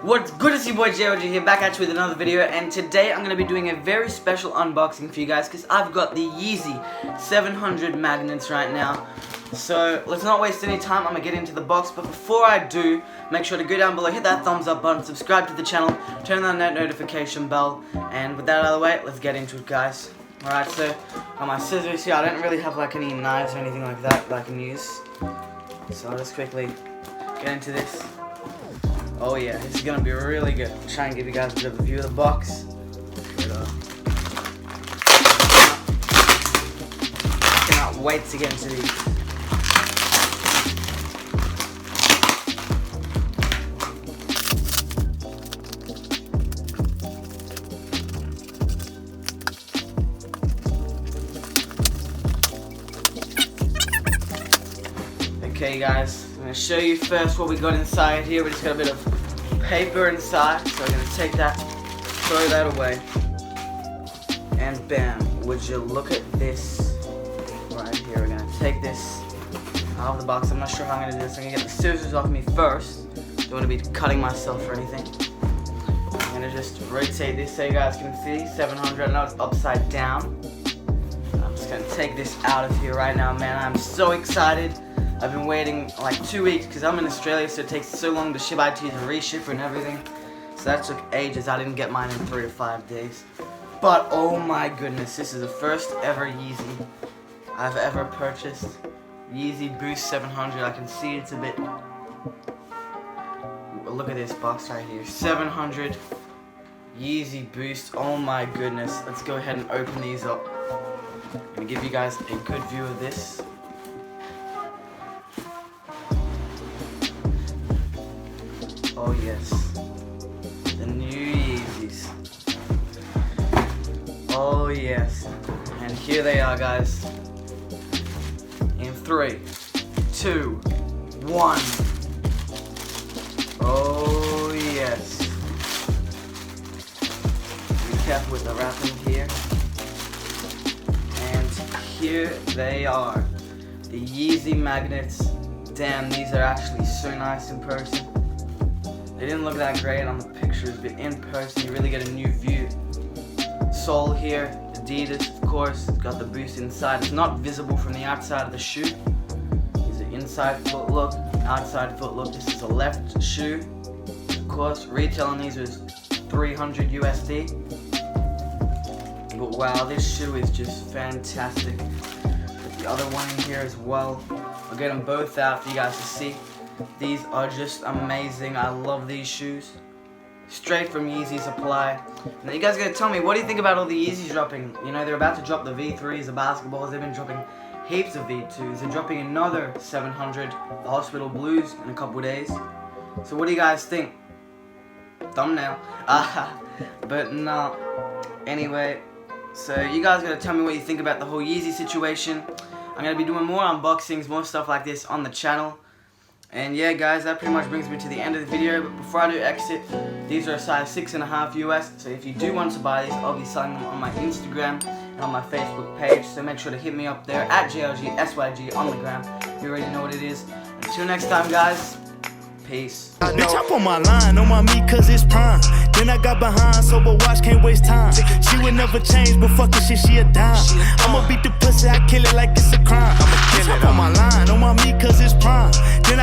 What's good, it's your boy JLG here, back at you with another video, and today I'm going to be doing a very special unboxing for you guys because I've got the Yeezy 700 magnets right now. So let's not waste any time, I'm going to get into the box, but before I do, make sure to go down below, hit that thumbs up button, subscribe to the channel, turn on that notification bell, and with that out of the way, let's get into it, guys. Alright, so got my scissors here. I don't really have like any knives or anything like that I can use, so I'll just quickly get into this. Oh yeah, this is gonna be really good. I'll try and give you guys a bit of a view of the box. Cannot wait to get into these. Okay guys, I'm going to show you first what we got inside here. We just got a bit of paper inside, so I'm going to take that, throw that away, and bam, would you look at this right here. We're going to take this out of the box. I'm not sure how I'm going to do this. I'm going to get the scissors off me first. Don't want to be cutting myself or anything. I'm going to just rotate this so you guys can see. 700, I know it's upside down. I'm just going to take this out of here right now, man. I'm so excited. I've been waiting like 2 weeks because I'm in Australia, so it takes so long to ship out to you, to reship and everything. So that took ages. I didn't get mine in 3 to 5 days. But oh my goodness, this is the first ever Yeezy I've ever purchased. Yeezy Boost 700. I can see it's a bit. Look at this box right here. 700 Yeezy Boost. Oh my goodness. Let's go ahead and open these up. I'm gonna give you guys a good view of this. Oh yes, the new Yeezys. Oh yes, and here they are, guys. In 3, 2, 1. Oh yes. Be careful with the wrapping here. And here they are, the Yeezy magnets. Damn, these are actually so nice in person. They didn't look that great on the pictures, but in person you really get a new view. Sole here, Adidas, of course. It's got the Boost inside. It's not visible from the outside of the shoe. It's an inside foot look, outside foot look. This is a left shoe. Of course, retail on these was 300 USD. But wow, this shoe is just fantastic. Put the other one in here as well. I'll get them both out for you guys to see. These are just amazing. I love these shoes. Straight from Yeezy supply. Now you guys are going to tell me, what do you think about all the Yeezys dropping? You know, they're about to drop the V3s, the basketballs. They've been dropping heaps of V2s. They're dropping another 700, the Hospital Blues, in a couple of days. So what do you guys think? Thumbnail. But no. Anyway, so you guys are going to tell me what you think about the whole Yeezy situation. I'm going to be doing more unboxings, more stuff like this on the channel. And yeah guys, that pretty much brings me to the end of the video, but before I do exit, these are a size 6.5 US, so if you do want to buy these, I'll be selling them on my Instagram and on my Facebook page, so make sure to hit me up there at JLGSYG on the gram. You already know what it is. Until next time guys, peace. Bitch, up on my line, on my meat cause it's prime. Then I got behind, sober watch, can't waste time. She would never change, but fucking shit, she a dime. I'ma beat the pussy, I kill it like it's a crime. Bitch, up on my line, on my meat cause it's prime. Then I